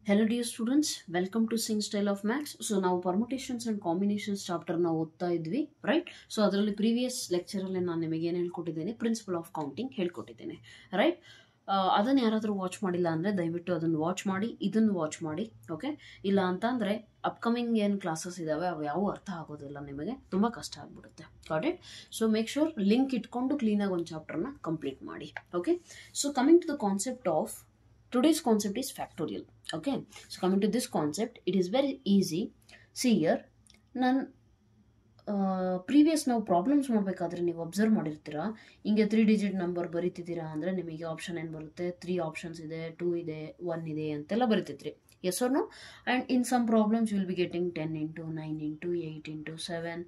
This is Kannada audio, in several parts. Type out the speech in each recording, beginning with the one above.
Hello dear students, welcome to Sing Style of Maths. So now permutations and combinations chapter na ಓದ್ತಾ ಇದ್ವಿ, right? So ಅದರಲ್ಲಿ previous lecture ಅಲ್ಲಿ ನಾನು ನಿಮಗೆ ಏನು ಹೇಳ್ಕೊಟ್ಟಿದ್ದೇನೆ, ಪ್ರಿನ್ಸಿಪಲ್ ಆಫ್ ಕೌಂಟಿಂಗ್ ಹೇಳ್ಕೊಟ್ಟಿದ್ದೇನೆ, right? ಅದನ್ನ ಯಾರಾದರೂ ವಾಚ್ ಮಾಡಿಲ್ಲ ಅಂದರೆ ದಯವಿಟ್ಟು ಅದನ್ನು ವಾಚ್ ಮಾಡಿ, ಇದನ್ನು ವಾಚ್ ಮಾಡಿ, ಓಕೆ? ಇಲ್ಲ ಅಂತ ಅಂದರೆ ಅಪ್ಕಮಿಂಗ್ ಏನು ಕ್ಲಾಸಸ್ ಇದ್ದಾವೆ ಅವು ಯಾವ ಅರ್ಥ ಆಗೋದಿಲ್ಲ, ನಿಮಗೆ ತುಂಬ ಕಷ್ಟ ಆಗ್ಬಿಡುತ್ತೆ, got it? So make sure link ಇಟ್ಕೊಂಡು ಕ್ಲೀನಾಗಿ ಒಂದು ಚಾಪ್ಟರ್ನ ಕಂಪ್ಲೀಟ್ ಮಾಡಿ, okay? So coming to the concept of today's concept is factorial. Okay, so coming to this concept, it is very easy. See here, ನಾನು ಪ್ರೀವಿಯಸ್ ನಾವು ಪ್ರಾಬ್ಲಮ್ಸ್ ಮಾಡಬೇಕಾದ್ರೆ ನೀವು ಅಬ್ಸರ್ವ್ ಮಾಡಿರ್ತೀರಾ, ಹಿಂಗೆ 3 ಡಿಜಿಟ್ ನಂಬರ್ ಬರೀತಿದ್ದೀರಾ ಅಂದರೆ ನಿಮಗೆ ಆಪ್ಷನ್ ಏನು ಬರುತ್ತೆ, 3 ಆಪ್ಷನ್ಸ್ ಇದೆ, 2 ಇದೆ, 1 ಇದೆ ಅಂತೆಲ್ಲ ಬರೀತಿದ್ರಿ, yes or no? And in some problems you will be getting 10 into 9 into 8 into 7,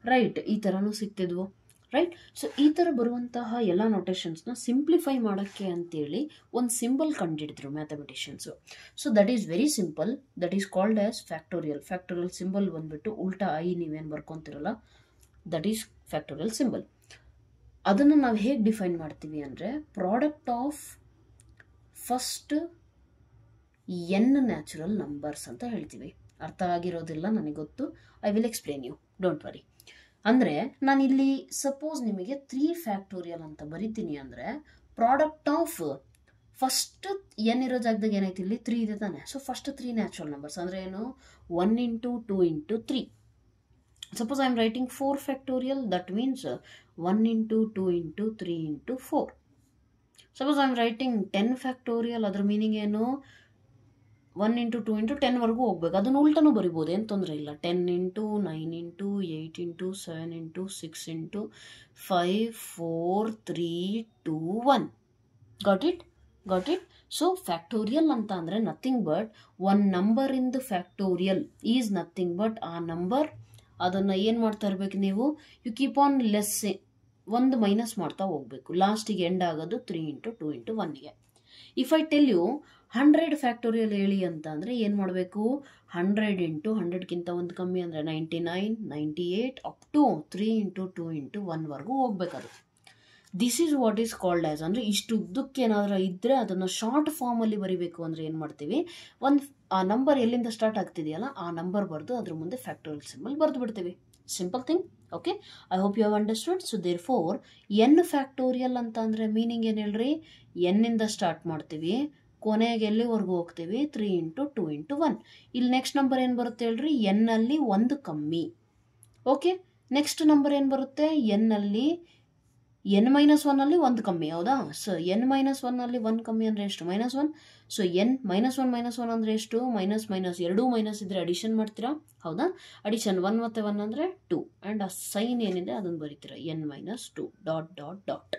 right? ಈ ಥರನೂ ಸಿಗ್ತಿದ್ವು, ರೈಟ್? ಸೊ ಈ ಥರ ಬರುವಂತಹ ಎಲ್ಲ ನೋಟೇಷನ್ಸ್ನ ಸಿಂಪ್ಲಿಫೈ ಮಾಡೋಕ್ಕೆ ಅಂತೇಳಿ ಒಂದು ಸಿಂಬಲ್ ಕಂಡುಹಿಡಿದ್ರು mathematicians. So that is very simple, that is called as factorial. Factorial symbol ಬಂದುಬಿಟ್ಟು ಉಲ್ಟಾ ಐ ನೀವೇನು ಬರ್ಕೊತಿರಲ್ಲ, ದಟ್ ಈಸ್ ಫ್ಯಾಕ್ಟೋರಿಯಲ್ ಸಿಂಬಲ್. ಅದನ್ನು ನಾವು ಹೇಗೆ ಡಿಫೈನ್ ಮಾಡ್ತೀವಿ ಅಂದರೆ product of first n natural numbers ಅಂತ ಹೇಳ್ತೀವಿ. ಅರ್ಥ ಆಗಿರೋದಿಲ್ಲ ನನಗೆ ಗೊತ್ತು, I will explain you, don't worry. ಅಂದರೆ ನಾನಿಲ್ಲಿ ಸಪೋಸ್ ನಿಮಗೆ 3 ಫ್ಯಾಕ್ಟೋರಿಯಲ್ ಅಂತ ಬರಿತೀನಿ ಅಂದರೆ ಪ್ರಾಡಕ್ಟ್ ಆಫ್ ಫಸ್ಟ್ ಎನ್ ಇರೋ ಜಾಗದಾಗ ಏನೈತಿ, ಇಲ್ಲಿ 3 ಇದೆ ತಾನೆ. ಸೊ ಫಸ್ಟ್ 3 ನ್ಯಾಚುರಲ್ ನಂಬರ್ಸ್ ಅಂದರೆ ಏನು, 1 into 2 into 3. Suppose I am writing 4 factorial, that means 1 into 2 into 3 into 4. Suppose I am writing 10 factorial, ಅದ್ರ ಮೀನಿಂಗ್ ಏನು, 1 ಇಂಟು 2 ಇಂಟು 10 ವರೆಗೂ ಹೋಗ್ಬೇಕು. ಅದನ್ನು ಉಲ್ಟನೂ ಬರಿಬೋದು, ಏನು ತೊಂದರೆ ಇಲ್ಲ. 10 into 9 into 8 into 7 into 6 into 5 4 3 2 1. Got it? Got it? So factorial ಅಂತ ಅಂದರೆ nothing but one number in the factorial is nothing but ಆ ನಂಬರ್, ಅದನ್ನು ಏನು ಮಾಡ್ತಾ ಇರಬೇಕು ನೀವು, ಯು ಕೀಪ್ ಆನ್ ಲೆಸ್, ಒಂದು ಮೈನಸ್ ಮಾಡ್ತಾ ಹೋಗ್ಬೇಕು, ಲಾಸ್ಟಿಗೆ ಎಂಡ್ ಆಗೋದು 3 ಇಂಟು 2 ಇಂಟು 1ಗೆ. If I tell you 100 factorial ಹೇಳಿ ಅಂತ ಅಂದರೆ ಏನು ಮಾಡಬೇಕು, 100 ಇಂಟು 100ಗಿಂತ ಒಂದು ಕಮ್ಮಿ ಅಂದರೆ 99 98 ಅಪ್ ಟು 3 ಇಂಟು 2 ಇಂಟು 1ವರೆಗೂ ಹೋಗ್ಬೇಕದು. This is what is called as, ಅಂದರೆ ಇಷ್ಟು ಉದ್ದಕ್ಕೆ ಏನಾದರೂ ಇದ್ದರೆ ಅದನ್ನು ಶಾರ್ಟ್ ಫಾರ್ಮಲ್ಲಿ ಬರಿಬೇಕು ಅಂದರೆ ಏನು ಮಾಡ್ತೀವಿ, ಆ ನಂಬರ್ ಎಲ್ಲಿಂದ ಸ್ಟಾರ್ಟ್ ಆಗ್ತಿದೆಯಲ್ಲ ಆ ನಂಬರ್ ಬರೆದು ಅದ್ರ ಮುಂದೆ ಫ್ಯಾಕ್ಟೋರಿಯಲ್ ಸಿಂಬಲ್ ಬರೆದು ಬಿಡ್ತೀವಿ. Simple thing, okay? I hope you have understood. So therefore n factorial ಅಂತ ಅಂದರೆ ಮೀನಿಂಗ್ ಏನು ಹೇಳ್ರಿ, ಎನ್ನಿಂದ ಸ್ಟಾರ್ಟ್ ಮಾಡ್ತೀವಿ, ಕೊನೆಗೆ ಎಲ್ಲಿವರೆಗೂ ಹೋಗ್ತೀವಿ, 3 ಇಂಟು 2 ಇಂಟು 1. ಇಲ್ಲಿ ನೆಕ್ಸ್ಟ್ ನಂಬರ್ ಏನು ಬರುತ್ತೆ ಹೇಳ್ರಿ, ಎನ್ನಲ್ಲಿ 1 ಕಮ್ಮಿ, ಓಕೆ? ನೆಕ್ಸ್ಟ್ ನಂಬರ್ ಏನು ಬರುತ್ತೆ, ಎನ್ನಲ್ಲಿ n-1 1 ಕಮ್ಮಿ, ಹೌದಾ? ಸೊ n-1 1 ಕಮ್ಮಿ ಅಂದರೆ ಎಷ್ಟು, -1. ಸೊ n-1 ಅಂದರೆ ಎಷ್ಟು, ಮೈನಸ್ ಮೈನಸ್, ಎರಡೂ ಮೈನಸ್ ಇದ್ದರೆ ಅಡಿಷನ್ ಮಾಡ್ತೀರಾ, ಹೌದಾ? ಅಡಿಷನ್ 1 ಮತ್ತು 1 ಅಂದರೆ 2, ಆ್ಯಂಡ್ ಆ ಸೈನ್ ಏನಿದೆ ಅದನ್ನು ಬರೀತೀರಾ, n-2 dot dot dot.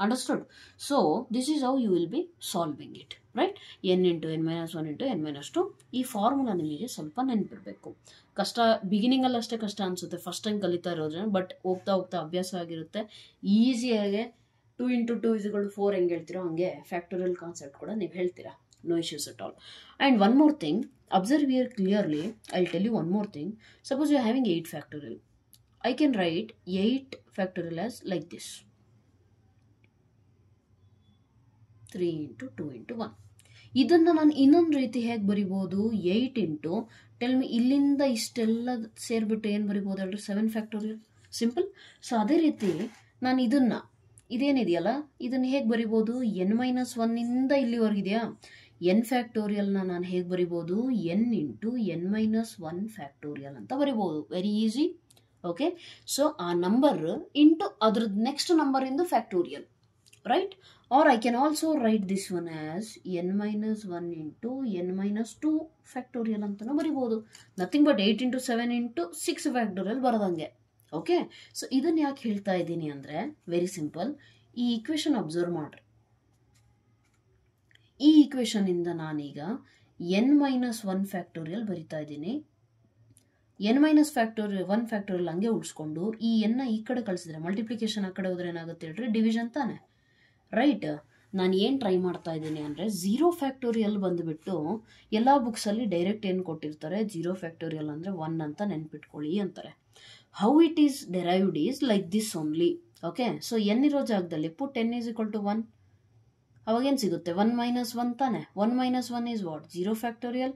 Understood? So this is how you will be solving it, right? n into n-1 into n-2. ಈ ಫಾರ್ಮುಲಾ ನಿಮಗೆ ಸ್ವಲ್ಪ ನೆನಪಿರಬೇಕು. ಕಷ್ಟ, ಬಿಗಿನಿಂಗಲ್ಲಿ ಅಷ್ಟೇ ಕಷ್ಟ ಅನಿಸುತ್ತೆ ಫಸ್ಟ್ ಟೈಮ್ ಕಲಿತಾ ಇರೋದ್ರೆ, ಬಟ್ ಹೋಗ್ತಾ ಹೋಗ್ತಾ ಅಭ್ಯಾಸ ಆಗಿರುತ್ತೆ. ಈಸಿಯಾಗೆ 2 ಇಂಟು 2 = 4 ಹೆಂಗೆ ಹೇಳ್ತೀರೋ ಹಂಗೆ ಫ್ಯಾಕ್ಟೋರಿಯಲ್ ಕಾನ್ಸೆಪ್ಟ್ ಕೂಡ ನೀವು ಹೇಳ್ತೀರಾ, no issues at all. And one more thing, observe here clearly, I will tell you one more thing. Suppose you are having 8 factorial, I can write 8 factorial as like this, 3 into 2 into 1. ಇದನ್ನು ನಾನು ಇನ್ನೊಂದು ರೀತಿ ಹೇಗೆ ಬರಿಬೋದು, 8 ಇಂಟು, ಟೆಲ್ ಮಿ, ಇಲ್ಲಿಂದ ಇಷ್ಟೆಲ್ಲ ಸೇರಿಬಿಟ್ಟು ಏನು ಬರಿಬೋದು ಹೇಳ್ರಿ, 7 ಫ್ಯಾಕ್ಟೋರಿಯಲ್. ಸಿಂಪಲ್. ಸೊ ಅದೇ ರೀತಿ ನಾನು ಇದೇನಿದೆಯಲ್ಲ ಇದನ್ನು ಹೇಗೆ ಬರಿಬೋದು, n-1 ಇಂದ ಇಲ್ಲಿವರೆಗಿದೆಯಾ, n ಫ್ಯಾಕ್ಟೋರಿಯಲ್ನ ನಾನು ಹೇಗೆ ಬರಿಬೋದು, n ಇಂಟು n-1 ಫ್ಯಾಕ್ಟೋರಿಯಲ್ ಅಂತ ಬರಿಬೋದು. Very easy, okay? ಸೊ ಆ ನಂಬರ್ ಇಂಟು ಅದ್ರದ್ದು ನೆಕ್ಸ್ಟ್ ನಂಬರಿಂದು factorial, right? Or I can also write this one as n-1 into n-2 factorial ಅಂತಲೂ ಬರಿಬೋದು. Nothing but 8 into 7 into 6 factorial ಬರೋದಂಗೆ, ಓಕೆ? ಸೊ ಇದನ್ನು ಯಾಕೆ ಹೇಳ್ತಾ ಇದ್ದೀನಿ ಅಂದರೆ ವೆರಿ ಸಿಂಪಲ್. ಈ ಈಕ್ವೇಷನ್ ಅಬ್ಸರ್ವ್ ಮಾಡ್ರಿ. ಈ ಈಕ್ವೇಷನಿಂದ ನಾನೀಗ n-1 ಫ್ಯಾಕ್ಟೋರಿಯಲ್ ಬರಿತಾ ಇದ್ದೀನಿ. n-1 ಫ್ಯಾಕ್ಟೋರಿಯಲ್ ಹಂಗೆ ಉಳಿಸ್ಕೊಂಡು ಈ ಎನ್ನ ಈ ಕಡೆ ಕಳಿಸಿದ್ರೆ, ಮಲ್ಟಿಪ್ಲಿಕೇಶನ್ ಆ ಕಡೆ ಹೋದ್ರೆ ಏನಾಗುತ್ತೆ ಹೇಳ್ರಿ, ಡಿವಿಷನ್ ತಾನೆ, ರೈಟ್? ನಾನು ಏನು ಟ್ರೈ ಮಾಡ್ತಾ ಇದ್ದೀನಿ ಅಂದರೆ 0 ಫ್ಯಾಕ್ಟೋರಿಯಲ್ ಬಂದುಬಿಟ್ಟು ಎಲ್ಲ ಬುಕ್ಸಲ್ಲಿ ಡೈರೆಕ್ಟ್ ಏನು ಕೊಟ್ಟಿರ್ತಾರೆ, 0 ಫ್ಯಾಕ್ಟೋರಿಯಲ್ ಅಂದರೆ 1 ಅಂತ ನೆನ್ಪಿಟ್ಕೊಳ್ಳಿ ಅಂತಾರೆ. How it is derived is like this only, okay? So n ಇರೋ ಜಾಗದಲ್ಲಿ ಪುಟ್ n = 1, ಅವಾಗೇನು ಸಿಗುತ್ತೆ 1 ಮೈನಸ್ 1 ತಾನೆ. 1 minus 1 is what 0 factorial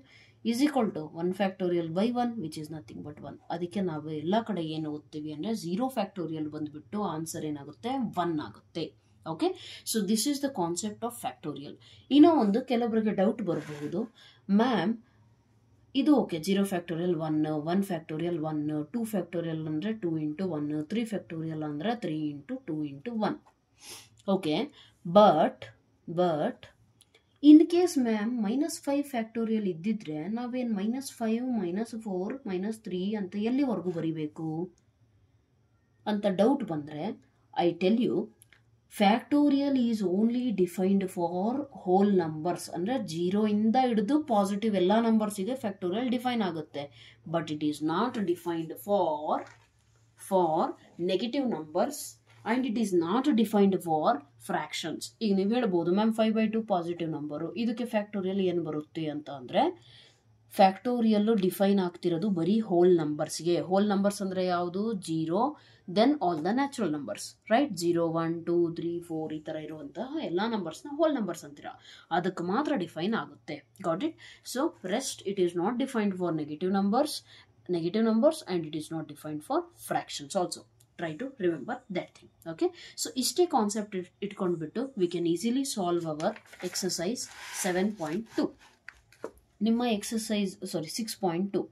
is equal to 1 factorial by 1 which is nothing but 1. ಅದಕ್ಕೆ ನಾವು ಎಲ್ಲ ಕಡೆ ಏನು ಓದ್ತೀವಿ ಅಂದರೆ 0 ಫ್ಯಾಕ್ಟೋರಿಯಲ್ ಬಂದುಬಿಟ್ಟು ಆನ್ಸರ್ ಏನಾಗುತ್ತೆ 1 ಆಗುತ್ತೆ. Okay, so this is the concept of factorial. ಇನ್ನೂ ಒಂದು ಕೆಲವರಿಗೆ ಡೌಟ್ ಬರಬಹುದು, ಮ್ಯಾಮ್ ಇದು ಓಕೆ 0 ಫ್ಯಾಕ್ಟೋರಿಯಲ್ 1, 1 ಫ್ಯಾಕ್ಟೋರಿಯಲ್ 1, 2 ಫ್ಯಾಕ್ಟೋರಿಯಲ್ ಅಂದರೆ 2 ಇಂಟು 1, 3 ಫ್ಯಾಕ್ಟೋರಿಯಲ್ ಅಂದರೆ 3 into 2 into 1. Okay, but in case ma'am -5 factorial ಇದ್ದಿದ್ರೆ ನಾವೇನು -5, -4, -3 ಅಂತ ಎಲ್ಲಿವರೆಗೂ ಬರಿಬೇಕು ಅಂತ ಡೌಟ್ ಬಂದರೆ, I tell you factorial is only defined for whole numbers. ಅಂದರೆ 0 ಇಂದ ಹಿಡಿದು ಪಾಸಿಟಿವ್ ಎಲ್ಲ ನಂಬರ್ಸಿಗೆ ಫ್ಯಾಕ್ಟೋರಿಯಲ್ ಡಿಫೈನ್ ಆಗುತ್ತೆ. But it is not defined for negative numbers and it is not defined for fractions. ಈಗ ನೀವು ಹೇಳ್ಬೋದು ಮ್ಯಾಮ್ 5/2 ಪಾಸಿಟಿವ್ ನಂಬರು, ಇದಕ್ಕೆ ಫ್ಯಾಕ್ಟೋರಿಯಲ್ ಏನು ಬರುತ್ತೆ ಅಂತ ಅಂದರೆ, ಫ್ಯಾಕ್ಟೋರಿಯಲ್ಲು ಡಿಫೈನ್ ಆಗ್ತಿರೋದು ಬರೀ ಹೋಲ್ ನಂಬರ್ಸ್ಗೆ. ಹೋಲ್ ನಂಬರ್ಸ್ ಅಂದರೆ ಯಾವುದು 0, then all the natural numbers, right? 0, 1, 2, 3, 4 ಈ ಥರ ಇರುವಂತಹ ಎಲ್ಲ ನಂಬರ್ಸ್ನ ಹೋಲ್ ನಂಬರ್ಸ್ ಅಂತೀರ, ಅದಕ್ಕೆ ಮಾತ್ರ ಡಿಫೈನ್ ಆಗುತ್ತೆ. Got it? So rest it is not defined for negative numbers and it is not defined for fractions also. Try to remember that thing. Okay, so ಇಷ್ಟೇ ಕಾನ್ಸೆಪ್ಟ್ ಇಟ್ಕೊಂಡ್ಬಿಟ್ಟು we can easily solve our exercise 7.2. ನಿಮ್ಮ ಎಕ್ಸಸೈಸ್ 6.2.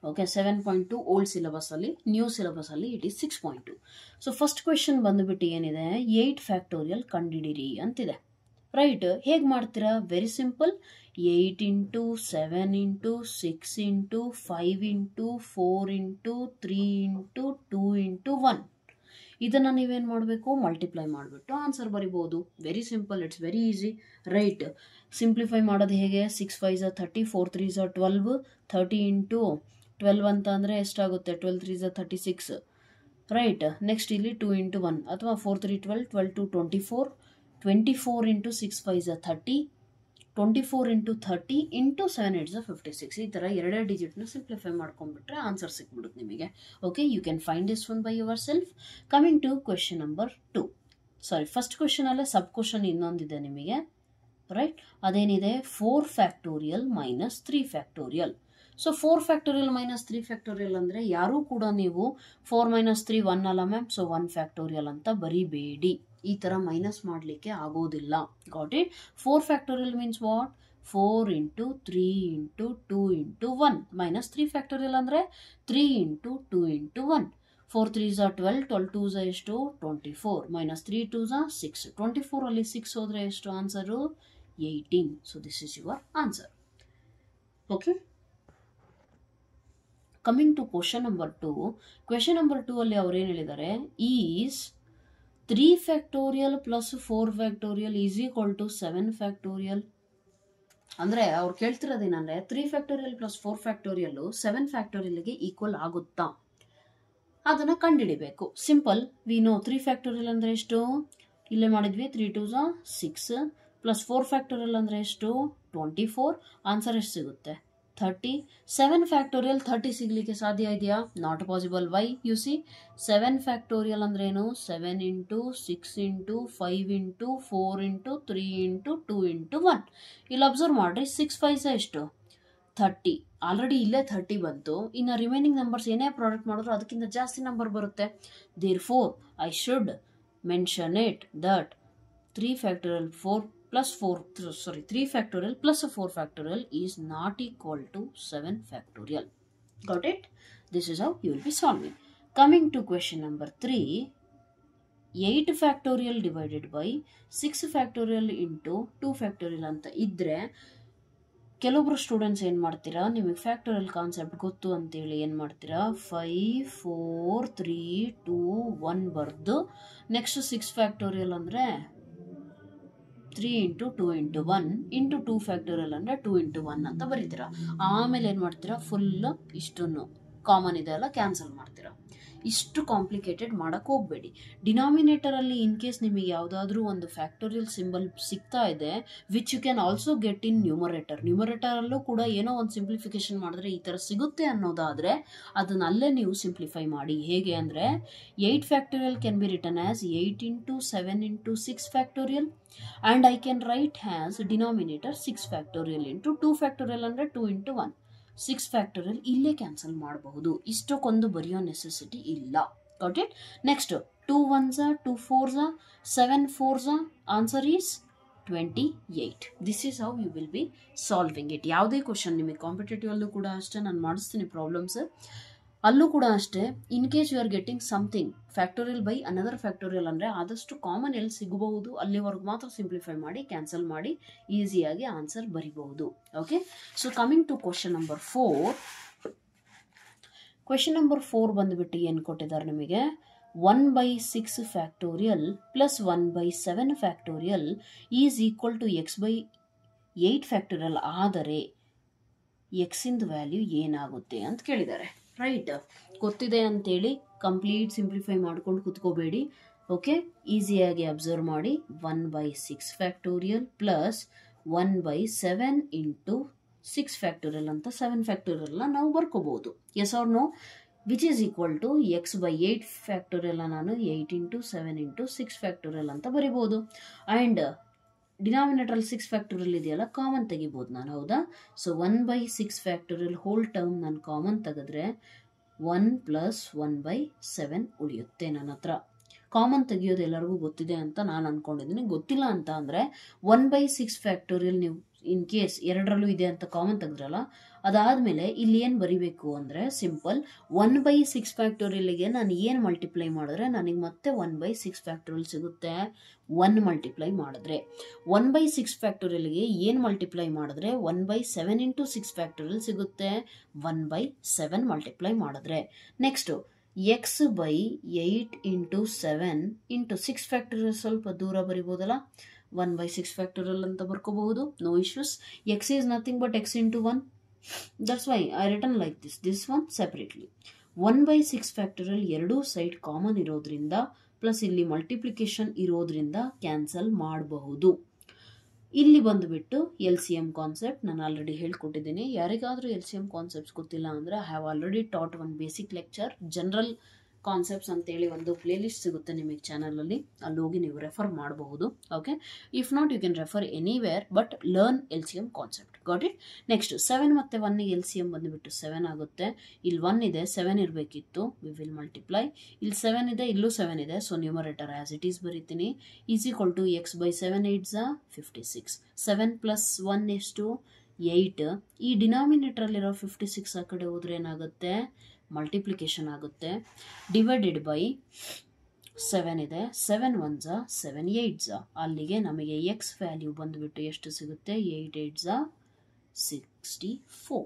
ಓಕೆ, 7.2 ಓಲ್ಡ್ ಸಿಲೆಬಸ್ ಅಲ್ಲಿ, ನ್ಯೂ ಸಿಲೆಬಸ್ ಅಲ್ಲಿ it is 6.2. So first question ಬಂದುಬಿಟ್ಟು ಏನಿದೆ, 8 ಫ್ಯಾಕ್ಟೋರಿಯಲ್ ಕಂಡಿಡಿರಿ ಅಂತಿದೆ, ರೈಟ್? ಹೇಗೆ ಮಾಡ್ತೀರಾ? Very simple, 8 into 7 into 6 into 5 into 4 into 3 into 2 into 1. ಇದನ್ನು ನೀವೇನು ಮಾಡಬೇಕು? ಮಲ್ಟಿಪ್ಲೈ ಮಾಡಿಬಿಟ್ಟು ಆನ್ಸರ್ ಬರಿಬೋದು. Very simple, it's very easy, right? Simplify ಮಾಡೋದು ಹೇಗೆ? 6 5 30, 4 3 12, 30 ಇಂಟು 12 ಅಂತ ಅಂದರೆ ಎಷ್ಟಾಗುತ್ತೆ? 12 3 36, ರೈಟ್? ನೆಕ್ಸ್ಟ್ ಇಲ್ಲಿ 2 ಇಂಟು 1 ಅಥವಾ 4 3 12, 12 2 24, 24 ಇಂಟು 6 5 30, 24 ಇಂಟು 30 ಇಂಟು 7 8 56. ಈ ಥರ ಎರಡೇ ಡಿಜಿಟ್ನ ಸಿಂಪ್ಲಿಫೈ ಮಾಡ್ಕೊಂಡ್ಬಿಟ್ರೆ ಆನ್ಸರ್ ಸಿಕ್ಬಿಡುತ್ತೆ ನಿಮಗೆ. Okay, you can find this one by yourself. Coming to question number 2. First ಕ್ವೆಶನಲ್ಲೇ ಸಬ್ ಕ್ವೆಶನ್ ಇನ್ನೊಂದಿದೆ ನಿಮಗೆ, ರೈಟ್? ಅದೇನಿದೆ? 4 factorial minus 3 factorial. So 4 factorial minus 3 factorial ಅಂದರೆ ಯಾರೂ ಕೂಡ ನೀವು 4 ಮೈನಸ್ 3 1 ಅಲ್ಲ ಮ್ಯಾಮ್, ಸೊ 1 ಫ್ಯಾಕ್ಟೋರಿಯಲ್ ಅಂತ ಬರಿಬೇಡಿ. ಈ ಥರ ಮೈನಸ್ ಮಾಡಲಿಕ್ಕೆ ಆಗೋದಿಲ್ಲ. Got it? 4 factorial means what? 4 into 3 into 2 into 1. Minus 3 factorial ಅಂದರೆ 3 ಇಂಟು 2 ಇಂಟು 1. 4 3 12, 12 2 ಎಷ್ಟು? 24. ಮೈನಸ್ 3 2 6. 24 ಅಲ್ಲಿ 6 ಹೋದರೆ ಎಷ್ಟು answer? 18. So this is your answer. Okay, coming to question number 2. Question number 2 ಅಲ್ಲಿ ಅವ್ರು ಏನು ಹೇಳಿದ್ದಾರೆ? Is 3 factorial plus 4 factorial is equal to 7 factorial. ಅಂದರೆ ಅವ್ರು ಕೇಳ್ತಿರೋದೇನಂದರೆ 3 ಫ್ಯಾಕ್ಟೋರಿಯಲ್ ಪ್ಲಸ್ 4 ಫ್ಯಾಕ್ಟೋರಿಯಲ್ಲು 7 ಫ್ಯಾಕ್ಟೋರಿಯಲ್ಗೆ ಈಕ್ವಲ್ ಆಗುತ್ತಾ ಅದನ್ನು ಕಂಡುಹಿಡಿಬೇಕು. ಸಿಂಪಲ್, ವಿ ನೋ 3 ಫ್ಯಾಕ್ಟೋರಿಯಲ್ ಅಂದರೆ ಎಷ್ಟು? ಇಲ್ಲೇ ಮಾಡಿದ್ವಿ, 3 2 6 ಪ್ಲಸ್ 4 ಫ್ಯಾಕ್ಟೋರಿಯಲ್ ಅಂದರೆ ಎಷ್ಟು? 24. ಆನ್ಸರ್ ಎಷ್ಟು ಸಿಗುತ್ತೆ? 30. 7 ಫ್ಯಾಕ್ಟೋರಿಯಲ್ 30 ಸಿಗಲಿಕ್ಕೆ ಸಾಧ್ಯ ಇದೆಯಾ? Not possible. Why? You see, 7 factorial ಅಂದ್ರೇನು? 7 into 6 into 5 into 4 into 3 into 2 into 1. ಇಲ್ಲಿ ಅಬ್ಸರ್ವ್ ಮಾಡಿರಿ, 6 5 ಎಷ್ಟು? 30. ಆಲ್ರೆಡಿ ಇಲ್ಲೇ 30 ಬಂತು. ಇನ್ನು ರಿಮೈನಿಂಗ್ ನಂಬರ್ಸ್ ಏನೇ ಪ್ರಾಡಕ್ಟ್ ಮಾಡಿದ್ರು ಅದಕ್ಕಿಂತ ಜಾಸ್ತಿ ನಂಬರ್ ಬರುತ್ತೆ. Therefore I should mention it that 3 factorial 3 factorial plus 4 factorial is not equal to 7 factorial. Got it? This is how you will be solving. Coming to question number 3, 8 factorial divided by 6 factorial into 2 factorial ಅಂತ ಇದ್ರೆ ಕೆಲವೊಬ್ರು ಸ್ಟೂಡೆಂಟ್ಸ್ ಏನು ಮಾಡ್ತೀರಾ, ನಿಮಗೆ ಫ್ಯಾಕ್ಟೋರಿಯಲ್ ಕಾನ್ಸೆಪ್ಟ್ ಗೊತ್ತು ಅಂತೇಳಿ ಏನು ಮಾಡ್ತೀರಾ, 5 4 3 2 1 ಬರೆದು ನೆಕ್ಸ್ಟ್ 6 ಫ್ಯಾಕ್ಟೋರಿಯಲ್ ಅಂದರೆ 3 ಇಂಟು 2 ಇಂಟು 1 ಇಂಟು 2 ಫ್ಯಾಕ್ಟೋರಿಯಲ್ ಅಂದರೆ 2 ಇಂಟು 1 ಅಂತ ಬರೀತೀರಾ. ಆಮೇಲೆ ಏನು ಮಾಡ್ತೀರಾ, ಫುಲ್ ಇಷ್ಟನ್ನು ಕಾಮನ್ ಇದೆ ಅಲ್ಲ ಕ್ಯಾನ್ಸಲ್ ಮಾಡ್ತೀರಾ. ಇಷ್ಟು ಕಾಂಪ್ಲಿಕೇಟೆಡ್ ಮಾಡಕ್ಕೆ ಹೋಗಬೇಡಿ. ಡಿನಾಮಿನೇಟರಲ್ಲಿ ಇನ್ ಕೇಸ್ ನಿಮಗೆ ಯಾವುದಾದ್ರೂ ಒಂದು ಫ್ಯಾಕ್ಟೋರಿಯಲ್ ಸಿಂಬಲ್ ಸಿಗ್ತಾ ಇದೆ which you can also get in ನ್ಯೂಮರೇಟರಲ್ಲೂ ಕೂಡ ಏನೋ ಒಂದು ಸಿಂಪ್ಲಿಫಿಕೇಶನ್ ಮಾಡಿದ್ರೆ ಈ ಥರ ಸಿಗುತ್ತೆ ಅನ್ನೋದಾದರೆ ಅದನ್ನ ಅಲ್ಲೇ ನೀವು ಸಿಂಪ್ಲಿಫೈ ಮಾಡಿ. ಹೇಗೆ ಅಂದರೆ 8 factorial can be return as 8 into 7 into 6 factorial and I can write as denominator 6 factorial into 2 factorial ಅಂದರೆ 2 into 1 6 ಫ್ಯಾಕ್ಟೋರಿಯಲ್ ಇಲ್ಲೇ ಕ್ಯಾನ್ಸಲ್ ಮಾಡಬಹುದು. ಇಷ್ಟಕ್ಕೊಂದು ಬರೆಯೋ ನೆಸೆಸಿಟಿ ಇಲ್ಲ. Got it? Next 2 1s 2 4s 7 4s answer is 28. This is how you will be solving it. ಯಾವುದೇ ಕ್ವಶನ್ ನಿಮಗೆ ಕಾಂಪಿಟೇಟಿವ್ ಅಲ್ಲೂ ಕೂಡ ಅಷ್ಟೇ ನಾನು ಮಾಡಿಸ್ತೀನಿ ಪ್ರಾಬ್ಲಮ್ಸ್, ಅಲ್ಲೂ ಕೂಡ ಅಷ್ಟೇ. In case you are getting something factorial by another factorial ಅಂದರೆ ಆದಷ್ಟು ಕಾಮನ್ ಎಲ್ಲಿ ಸಿಗಬಹುದು ಅಲ್ಲಿವರೆಗೂ ಮಾತ್ರ ಸಿಂಪ್ಲಿಫೈ ಮಾಡಿ ಕ್ಯಾನ್ಸಲ್ ಮಾಡಿ ಈಸಿಯಾಗಿ ಆನ್ಸರ್ ಬರಿಬಹುದು. Okay, so coming to question number 4. Question number 4 ಬಂದುಬಿಟ್ಟು ಏನು ಕೊಟ್ಟಿದ್ದಾರೆ ನಿಮಗೆ, 1/6 factorial plus 1/7 factorial is equal to x/8 factorial ಆದರೆ ಎಕ್ಸಿಂದು ವ್ಯಾಲ್ಯೂ ಏನಾಗುತ್ತೆ ಅಂತ ಕೇಳಿದ್ದಾರೆ. ರೈಟ್, ಗೊತ್ತಿದೆ ಅಂತೇಳಿ ಕಂಪ್ಲೀಟ್ ಸಿಂಪ್ಲಿಫೈ ಮಾಡ್ಕೊಂಡು ಕುತ್ಕೋಬೇಡಿ. ಓಕೆ, ಈಸಿಯಾಗಿ ಅಬ್ಸರ್ವ್ ಮಾಡಿ. 1/6 ಫ್ಯಾಕ್ಟೋರಿಯಲ್ ಪ್ಲಸ್ 1/7 ಇಂಟು 6 ಫ್ಯಾಕ್ಟೋರಿಯಲ್ ಅಂತ 7 ಫ್ಯಾಕ್ಟೋರಿಯಲ್ನ ನಾವು ಬರ್ಕೋಬಹುದು. Yes or no? Which is equal to x/8 ಫ್ಯಾಕ್ಟೋರಿಯಲ್ನ ನಾನು 8 into 7 into 6 ಫ್ಯಾಕ್ಟೋರಿಯಲ್ ಅಂತ ಬರಿಬೋದು. ಆ್ಯಂಡ್ ಡಿನಾಮಿನೇಟರ್ 6 ಫ್ಯಾಕ್ಟೋರಿಯಲ್ ಇದೆಯಲ್ಲ, ಕಾಮನ್ ತೆಗಿಬೋದು ನಾನು, ಹೌದಾ? ಸೊ 1/6 ಫ್ಯಾಕ್ಟೋರಿಯಲ್ ಹೋಲ್ ಟರ್ಮ್ ನಾನು ಕಾಮನ್ ತೆಗೆದ್ರೆ 1 + 1/7 ಉಳಿಯುತ್ತೆ ನನ್ನ ಹತ್ರ. ಕಾಮನ್ ತೆಗಿಯೋದು ಎಲ್ಲರಿಗೂ ಗೊತ್ತಿದೆ ಅಂತ ನಾನು ಅನ್ಕೊಂಡಿದ್ದೀನಿ. ಗೊತ್ತಿಲ್ಲ ಅಂತ ಅಂದರೆ 1/6 ಫ್ಯಾಕ್ಟೋರಿಯಲ್ ನೀವು ಇನ್ ಕೇಸ್ ಎರಡರಲ್ಲೂ ಇದೆ ಅಂತ ಕಾಮನ್ ತೆಗೆದ್ರಲ್ಲ, ಅದಾದಮೇಲೆ ಇಲ್ಲಿ ಏನು ಬರಿಬೇಕು ಅಂದರೆ ಸಿಂಪಲ್ 1/6 ಫ್ಯಾಕ್ಟೋರಿಯಲ್ಗೆ ನಾನು ಏನು ಮಲ್ಟಿಪ್ಲೈ ಮಾಡಿದ್ರೆ ನನಗೆ ಮತ್ತೆ 1/6 ಫ್ಯಾಕ್ಟೋರಿಯಲ್ ಸಿಗುತ್ತೆ. 1 ಮಲ್ಟಿಪ್ಲೈ ಮಾಡಿದ್ರೆ 1/6 ಫ್ಯಾಕ್ಟೋರಿಯಲ್ಗೆ ಏನು ಮಲ್ಟಿಪ್ಲೈ ಮಾಡಿದ್ರೆ 1/7 into 6 ಫ್ಯಾಕ್ಟೋರಿಯಲ್ ಸಿಗುತ್ತೆ. 1/7 ಮಲ್ಟಿಪ್ಲೈ ಮಾಡಿದ್ರೆ next x/8 into 7 into 6 factorial ಸ್ವಲ್ಪ ದೂರ ಬರಿಬೋದಲ್ಲ, 1/6 ಫ್ಯಾಕ್ಟೋರಿಯಲ್ ಅಂತ ಬರ್ಕೋಬಹುದು. No issues. x is nothing but x into 1. That's why I written like this one separately. 1/6 factorial ಎರಡೂ ಸೈಡ್ ಕಾಮನ್ ಇರೋದ್ರಿಂದ ಪ್ಲಸ್ ಇಲ್ಲಿ ಮಲ್ಟಿಪ್ಲಿಕೇಶನ್ ಇರೋದ್ರಿಂದ ಕ್ಯಾನ್ಸಲ್ ಮಾಡಬಹುದು. ಇಲ್ಲಿ ಬಂದುಬಿಟ್ಟು LCM ಕಾನ್ಸೆಪ್ಟ್ ನಾನು ಆಲ್ರೆಡಿ ಹೇಳ್ಕೊಟ್ಟಿದ್ದೀನಿ. ಯಾರಿಗಾದರೂ LCM ಕಾನ್ಸೆಪ್ಟ್ಸ್ ಗೊತ್ತಿಲ್ಲ ಅಂದರೆ I have already taught one basic lecture general concepts ಅಂತೇಳಿ ಒಂದು ಪ್ಲೇಲಿಸ್ಟ್ ಸಿಗುತ್ತೆ ನಿಮಗೆ ಚಾನಲಲ್ಲಿ, ಅಲ್ಲಿ ಹೋಗಿ ನೀವು ರೆಫರ್ ಮಾಡಬಹುದು. Okay, if not you can refer anywhere but learn LCM concept. Got it? Next 7 ಮತ್ತು 1ಗೆ LCM ಬಂದುಬಿಟ್ಟು 7 ಆಗುತ್ತೆ. ಇಲ್ಲಿ 1 ಇದೆ, 7 ಇರಬೇಕಿತ್ತು, ವಿ ವಿಲ್ ಮಲ್ಟಿಪ್ಲೈ. ಇಲ್ಲಿ 7 ಇದೆ, ಇಲ್ಲೂ 7 ಇದೆ, so numerator as it is ಬರೀತೀನಿ. Is equal to x/7 8s 56. 7 + 1 ಎಷ್ಟು? 8. ಈ ಡಿನಾಮಿನೇಟರಲ್ಲಿರೋ 56 ಆ ಕಡೆ ಹೋದ್ರೆ ಏನಾಗುತ್ತೆ? ಮಲ್ಟಿಪ್ಲಿಕೇಶನ್ ಆಗುತ್ತೆ. ಡಿವೈಡೆಡ್ ಬೈ 7 ಇದೆ, 7 1s 7 8s. ಅಲ್ಲಿಗೆ ನಮಗೆ ಎಕ್ಸ್ ವ್ಯಾಲ್ಯೂ ಬಂದುಬಿಟ್ಟು ಎಷ್ಟು ಸಿಗುತ್ತೆ? 8 8s 64.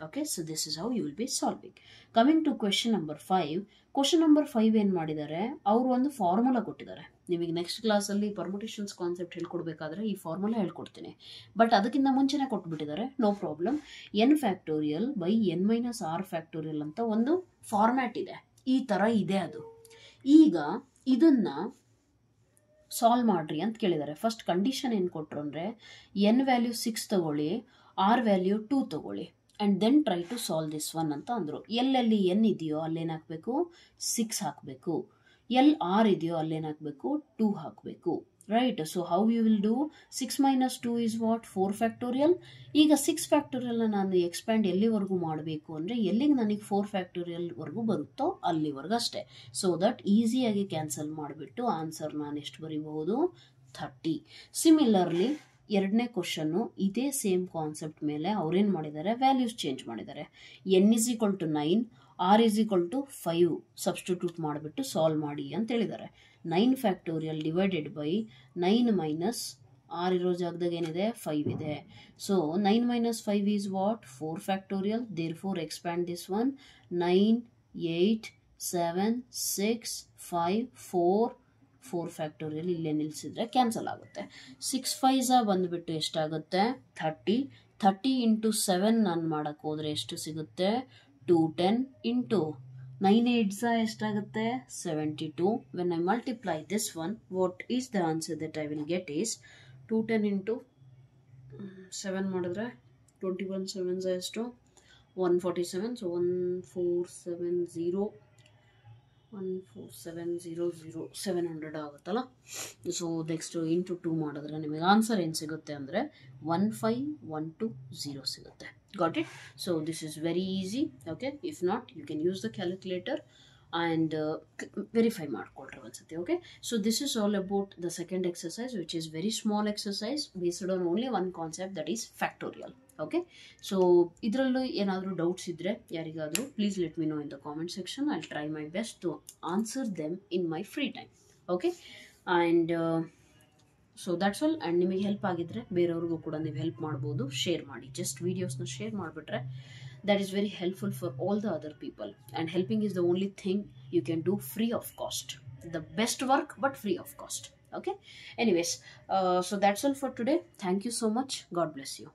Okay, so this is how you will be solving. Coming to question number 5. Question number 5 ಏನು ಮಾಡಿದ್ದಾರೆ, ಅವರು ಒಂದು ಫಾರ್ಮುಲಾ ಕೊಟ್ಟಿದ್ದಾರೆ. ನಿಮಗೆ ನೆಕ್ಸ್ಟ್ ಕ್ಲಾಸಲ್ಲಿ ಪರ್ಮುಟೇಷನ್ಸ್ ಕಾನ್ಸೆಪ್ಟ್ ಹೇಳ್ಕೊಡ್ಬೇಕಾದ್ರೆ ಈ ಫಾರ್ಮುಲಾ ಹೇಳ್ಕೊಡ್ತೀನಿ, ಬಟ್ ಅದಕ್ಕಿಂತ ಮುಂಚೆನೇ ಕೊಟ್ಬಿಟ್ಟಿದ್ದಾರೆ. No problem. n factorial by n - r factorial ಅಂತ ಒಂದು ಫಾರ್ಮ್ಯಾಟ್ ಇದೆ, ಈ ಥರ ಇದೆ ಅದು. ಈಗ ಇದನ್ನ ಸಾಲ್ವ್ ಮಾಡ್ರಿ ಅಂತ ಕೇಳಿದ್ದಾರೆ. ಫಸ್ಟ್ ಕಂಡೀಷನ್ ಏನು ಕೊಟ್ಟರು ಅಂದರೆ n ವ್ಯಾಲ್ಯೂ 6 ತಗೊಳ್ಳಿ, r ವ್ಯಾಲ್ಯೂ 2 ತಗೊಳ್ಳಿ, and then try to solve this one ಅಂತ ಅಂದರು. ಎಲ್ಲೆಲ್ಲಿ n ಇದೆಯೋ ಅಲ್ಲೇನು ಹಾಕಬೇಕು? 6 ಹಾಕಬೇಕು. ಎಲ್ಲಿ r ಇದೆಯೋ ಅಲ್ಲೇನು ಹಾಕಬೇಕು? 2 ಹಾಕಬೇಕು. Right, so how you will do? 6 - 2 is what? 4 factorial. ಈಗ 6 ಫ್ಯಾಕ್ಟೋರಿಯಲ್ನ ನಾನು ಎಕ್ಸ್ಪ್ಯಾಂಡ್ ಎಲ್ಲಿವರೆಗೂ ಮಾಡಬೇಕು ಅಂದರೆ ಎಲ್ಲಿಗೆ ನನಗೆ 4 ಫ್ಯಾಕ್ಟೋರಿಯಲ್ವರೆಗೂ ಬರುತ್ತೋ ಅಲ್ಲಿವರೆಗೂ ಅಷ್ಟೇ. ಸೊ ದಟ್ ಈಸಿಯಾಗಿ ಕ್ಯಾನ್ಸಲ್ ಮಾಡಿಬಿಟ್ಟು ಆನ್ಸರ್ ನಾನು ಎಷ್ಟು ಬರೀಬಹುದು? 30. ಸಿಮಿಲರ್ಲಿ ಎರಡನೇ ಕ್ವಶನ್ನು ಇದೇ ಸೇಮ್ ಕಾನ್ಸೆಪ್ಟ್ ಮೇಲೆ ಅವ್ರೇನು ಮಾಡಿದ್ದಾರೆ? ವ್ಯಾಲ್ಯೂಸ್ ಚೇಂಜ್ ಮಾಡಿದ್ದಾರೆ. n = 9, r = 5 ಸಬ್ಸ್ಟಿಟ್ಯೂಟ್ ಮಾಡಿಬಿಟ್ಟು ಸಾಲ್ವ್ ಮಾಡಿ ಅಂತ ಹೇಳಿದ್ದಾರೆ. 9 ಫ್ಯಾಕ್ಟೋರಿಯಲ್ ಡಿವೈಡೆಡ್ ಬೈ 9 - r ಇರೋ ಜಾಗದಾಗ ಏನಿದೆ? 5 ಇದೆ. So 9 - 5 is what? 4 factorial. Therefore expand this one. 9 8 7 6 5 4 factorial ಇಲ್ಲೇ ನಿಲ್ಲಿಸಿದ್ರೆ ಕ್ಯಾನ್ಸಲ್ ಆಗುತ್ತೆ. 6 5s ಬಂದುಬಿಟ್ಟು ಎಷ್ಟಾಗುತ್ತೆ? 30. 30 into 7 ನಾನು ಮಾಡೋಕ್ಕೆ ಹೋದರೆ ಎಷ್ಟು ಸಿಗುತ್ತೆ? 210 ಇಂಟು 9 8s ಎಷ್ಟಾಗುತ್ತೆ 72. When I multiply this one, what is the answer that I will get is 210 into 7 ಮಾಡಿದ್ರೆ 21 7s ಎಷ್ಟು 147. So 1470 700 ಆಗುತ್ತಲ್ಲ. ಸೊ ನೆಕ್ಸ್ಟ್ ಇಂಟು 2 ಮಾಡಿದ್ರೆ ನಿಮಗೆ ಆನ್ಸರ್ ಏನು ಸಿಗುತ್ತೆ ಅಂದರೆ 15120 ಸಿಗುತ್ತೆ. Got it? So this is very easy. Okay, if not you can use the calculator and verify ಮಾಡ್ಕೊಳ್ರಿ ಒಂದ್ಸತಿ. Okay, so this is all about the second exercise, which is very small exercise based on only one concept, that is factorial. Okay, so ಇದರಲ್ಲೂ ಏನಾದರೂ ಡೌಟ್ಸ್ ಇದ್ದರೆ ಯಾರಿಗಾದರೂ please let me know in the comment section. I try my best to answer them in my free time. Okay, and so that's all. And ನಿಮಗೆ ಹೆಲ್ಪ್ ಆಗಿದ್ದರೆ ಬೇರೆಯವ್ರಿಗೂ ಕೂಡ ನೀವು ಹೆಲ್ಪ್ ಮಾಡ್ಬೋದು. ಶೇರ್ ಮಾಡಿ, ಜಸ್ಟ್ ವೀಡಿಯೋಸ್ನ ಶೇರ್ ಮಾಡಿಬಿಟ್ರೆ that is very helpful for all the other people, and helping is the only thing you can do free of cost. The best work but free of cost. Okay, anyways, so that's all for today. Thank you so much. God bless you.